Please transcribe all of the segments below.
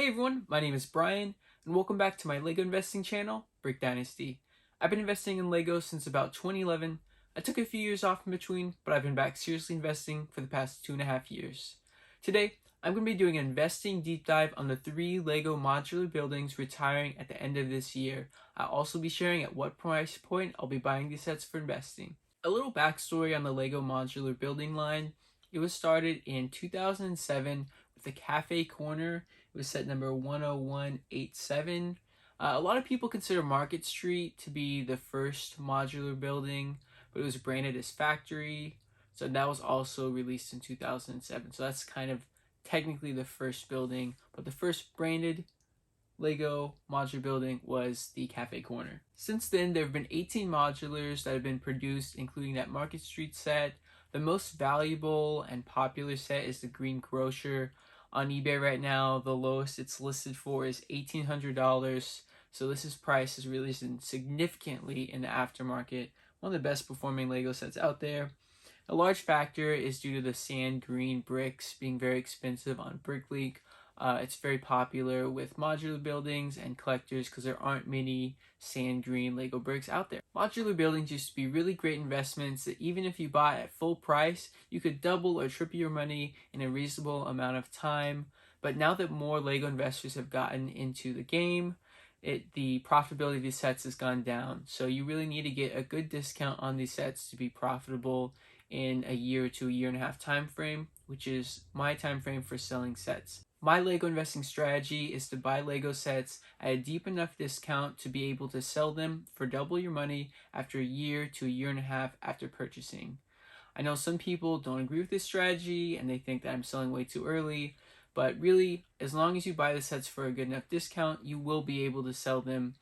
Hey everyone, my name is Brian, and welcome back to my LEGO investing channel, Brick Dynasty. I've been investing in LEGO since about 2011. I took a few years off in between, but I've been back seriously investing for the past 2.5 years. Today, I'm going to be doing an investing deep dive on the 3 LEGO modular buildings retiring at the end of this year. I'll also be sharing at what price point I'll be buying these sets for investing. A little backstory on the LEGO modular building line. It was started in 2007 with the Cafe Corner. It was set number 10187. A lot of people consider Market Street to be the first modular building, but it was branded as Factory. So that was also released in 2007. So that's kind of technically the first building, but the first branded LEGO modular building was the Cafe Corner. Since then, there have been 18 modulars that have been produced, including that Market Street set. The most valuable and popular set is the Green Grocer. On eBay right now, the lowest it's listed for is $1,800. So this price has risen significantly in the aftermarket. One of the best performing LEGO sets out there. A large factor is due to the sand green bricks being very expensive on BrickLeak. It's very popular with modular buildings and collectors because there aren't many sand green LEGO bricks out there. Modular buildings used to be really great investments that even if you bought at full price, you could double or triple your money in a reasonable amount of time. But now that more LEGO investors have gotten into the game, the profitability of these sets has gone down. So you really need to get a good discount on these sets to be profitable in a year to a year and a half time frame, which is my time frame for selling sets. My LEGO investing strategy is to buy LEGO sets at a deep enough discount to be able to sell them for double your money after a year to a year and a half after purchasing. I know some people don't agree with this strategy and they think that I'm selling way too early, but really, as long as you buy the sets for a good enough discount, you will be able to sell them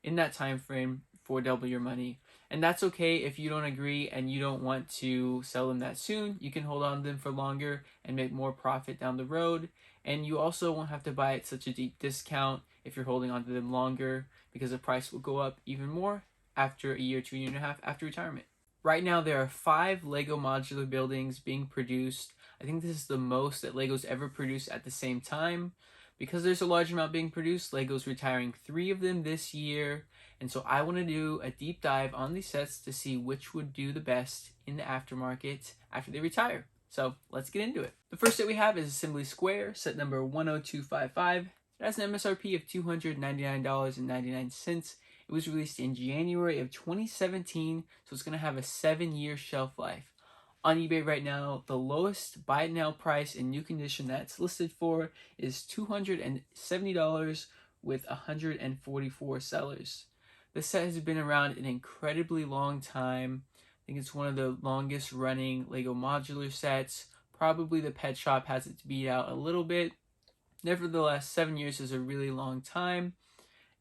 in that time frame for double your money. And that's okay if you don't agree and you don't want to sell them that soon. You can hold on to them for longer and make more profit down the road. And you also won't have to buy at such a deep discount if you're holding on to them longer, because the price will go up even more after a year to a year and a half after retirement. Right now, there are 5 LEGO modular buildings being produced. I think this is the most that LEGO's ever produced at the same time. Because there's a large amount being produced, LEGO's retiring 3 of them this year. And so I want to do a deep dive on these sets to see which would do the best in the aftermarket after they retire. So let's get into it. The first set we have is Assembly Square, set number 10255. It has an MSRP of $299.99. It was released in January of 2017, so it's going to have a 7-year shelf life. On eBay right now, the lowest buy it now price in new condition that's listed for is $270 with 144 sellers. This set has been around an incredibly long time. I think it's one of the longest running LEGO modular sets. Probably the Pet Shop has it beat out a little bit. Nevertheless, 7 years is a really long time.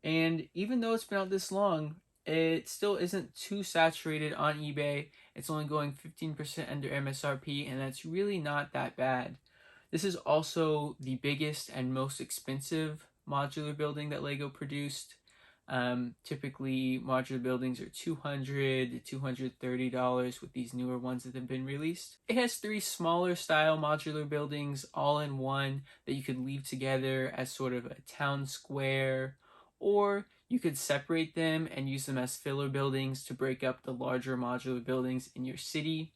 And even though it's been out this long, it still isn't too saturated on eBay. It's only going 15% under MSRP, and that's really not that bad. This is also the biggest and most expensive modular building that LEGO produced. Typically, modular buildings are $200 to $230 with these newer ones that have been released. It has 3 smaller style modular buildings all in one that you could leave together as sort of a town square, or you could separate them and use them as filler buildings to break up the larger modular buildings in your city.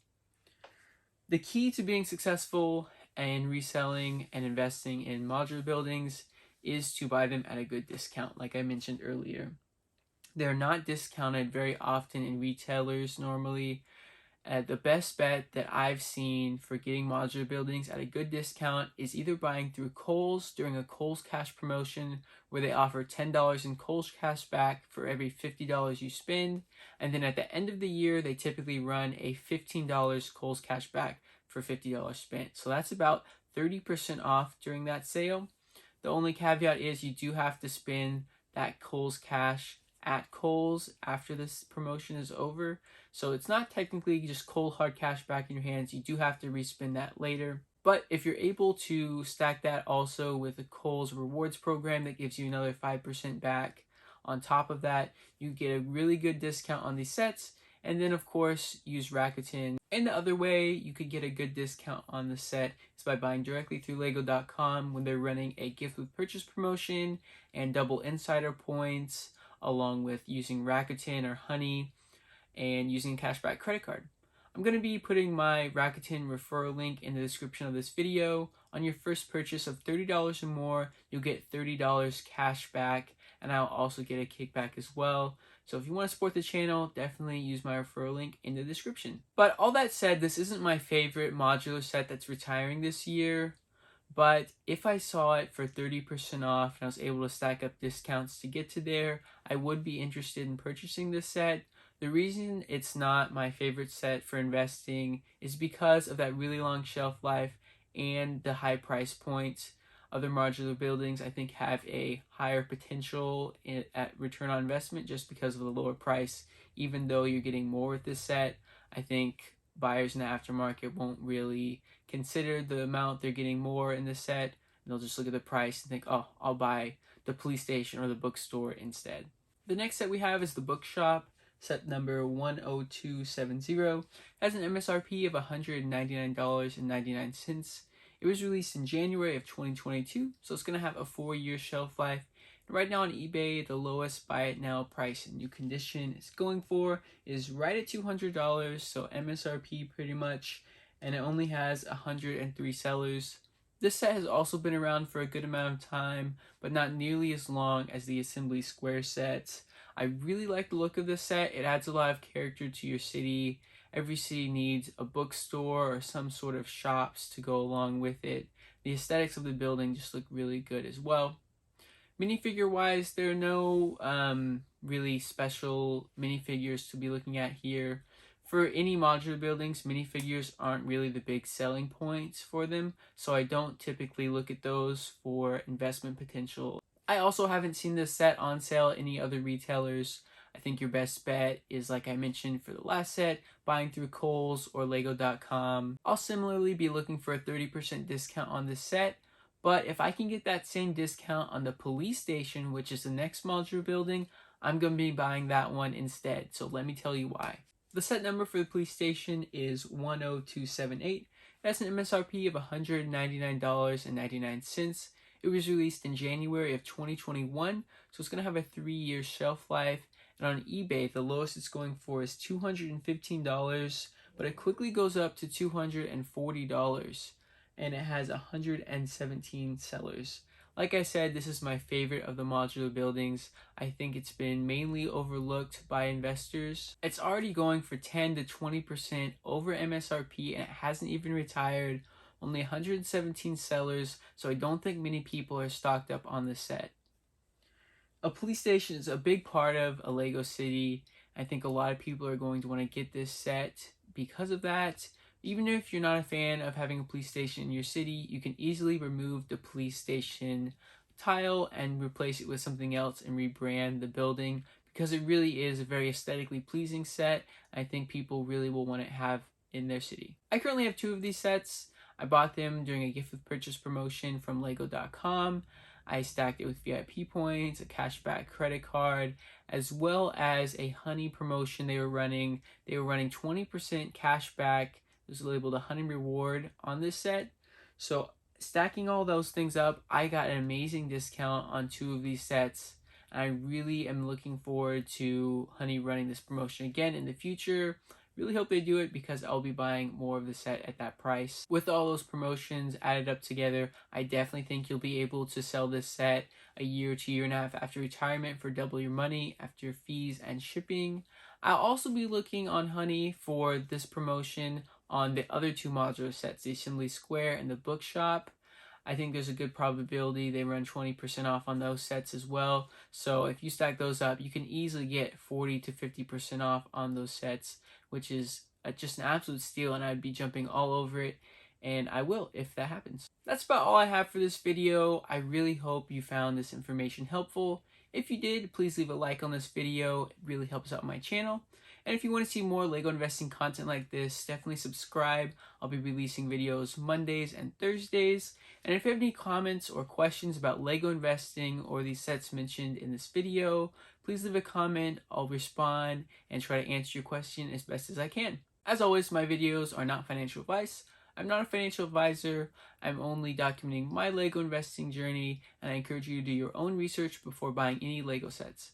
The key to being successful in reselling and investing in modular buildings is to buy them at a good discount, like I mentioned earlier. They're not discounted very often in retailers normally. The best bet that I've seen for getting modular buildings at a good discount is either buying through Kohl's during a Kohl's Cash promotion where they offer $10 in Kohl's Cash back for every $50 you spend. And then at the end of the year, they typically run a $15 Kohl's Cash back for $50 spent. So that's about 30% off during that sale. The only caveat is you do have to spend that Kohl's Cash at Kohl's after this promotion is over. So it's not technically just cold hard cash back in your hands. You do have to respend that later. But if you're able to stack that also with a Kohl's rewards program that gives you another 5% back on top of that, you get a really good discount on these sets. And then of course use Rakuten And the other way you could get a good discount on the set is by buying directly through Lego.com when they're running a gift with purchase promotion and double insider points, along with using Rakuten or Honey and using a cashback credit card. I'm going to be putting my Rakuten referral link in the description of this video. On your first purchase of $30 or more, you'll get $30 cash back, and I'll also get a kickback as well. So if you want to support the channel, definitely use my referral link in the description. But all that said, this isn't my favorite modular set that's retiring this year. But if I saw it for 30% off and I was able to stack up discounts to get to there, I would be interested in purchasing this set. The reason it's not my favorite set for investing is because of that really long shelf life and the high price points. Other modular buildings I think have a higher potential at return on investment just because of the lower price. Even though you're getting more with this set, I think buyers in the aftermarket won't really consider the amount they're getting more in this set. And they'll just look at the price and think, oh, I'll buy the police station or the bookstore instead. The next set we have is the Bookshop. Set number 10270 has an MSRP of $199.99. It was released in January of 2022, so it's going to have a 4-year shelf life. And right now on eBay, the lowest buy it now price in new condition is going for is right at $200, so MSRP pretty much, and it only has 103 sellers. This set has also been around for a good amount of time, but not nearly as long as the Assembly Square sets. I really like the look of this set. It adds a lot of character to your city. Every city needs a bookstore or some sort of shops to go along with it. The aesthetics of the building just look really good as well. Minifigure wise, there are no really special minifigures to be looking at here. For any modular buildings, minifigures aren't really the big selling points for them, so I don't typically look at those for investment potential. I also haven't seen this set on sale at any other retailers. I think your best bet is, like I mentioned for the last set, buying through Kohl's or Lego.com. I'll similarly be looking for a 30% discount on this set, but if I can get that same discount on the police station, which is the next modular building, I'm going to be buying that one instead, so let me tell you why. The set number for the police station is 10278. That's an MSRP of $199.99. It was released in January of 2021, so it's going to have a 3-year shelf life. And on eBay, the lowest it's going for is $215, but it quickly goes up to $240, and it has 117 sellers. Like I said, this is my favorite of the modular buildings. I think it's been mainly overlooked by investors. It's already going for 10 to 20% over MSRP, and it hasn't even retired. Only 117 sellers, so I don't think many people are stocked up on this set. A police station is a big part of a Lego city. I think a lot of people are going to want to get this set because of that. Even if you're not a fan of having a police station in your city, you can easily remove the police station tile and replace it with something else and rebrand the building, because it really is a very aesthetically pleasing set. I think people really will want to have in their city. I currently have 2 of these sets. I bought them during a gift with purchase promotion from Lego.com. I stacked it with VIP points, a cashback credit card, as well as a Honey promotion they were running. They were running 20% cashback. It was labeled a Honey reward on this set. So stacking all those things up, I got an amazing discount on 2 of these sets. And I really am looking forward to Honey running this promotion again in the future. Really hope they do it because I'll be buying more of the set at that price. With all those promotions added up together, I definitely think you'll be able to sell this set a year to year and a half after retirement for double your money after fees and shipping. I'll also be looking on Honey for this promotion on the other 2 modular sets, the Assembly Square and the Bookshop. I think there's a good probability they run 20% off on those sets as well. So if you stack those up, you can easily get 40 to 50% off on those sets, which is just an absolute steal, and I'd be jumping all over it, and I will if that happens. That's about all I have for this video. I really hope you found this information helpful. If you did, please leave a like on this video. It really helps out my channel. And if you want to see more Lego investing content like this, definitely subscribe. I'll be releasing videos Mondays and Thursdays. And if you have any comments or questions about Lego investing or these sets mentioned in this video, please leave a comment. I'll respond and try to answer your question as best as I can. As always, my videos are not financial advice. I'm not a financial advisor. I'm only documenting my LEGO investing journey, and I encourage you to do your own research before buying any LEGO sets.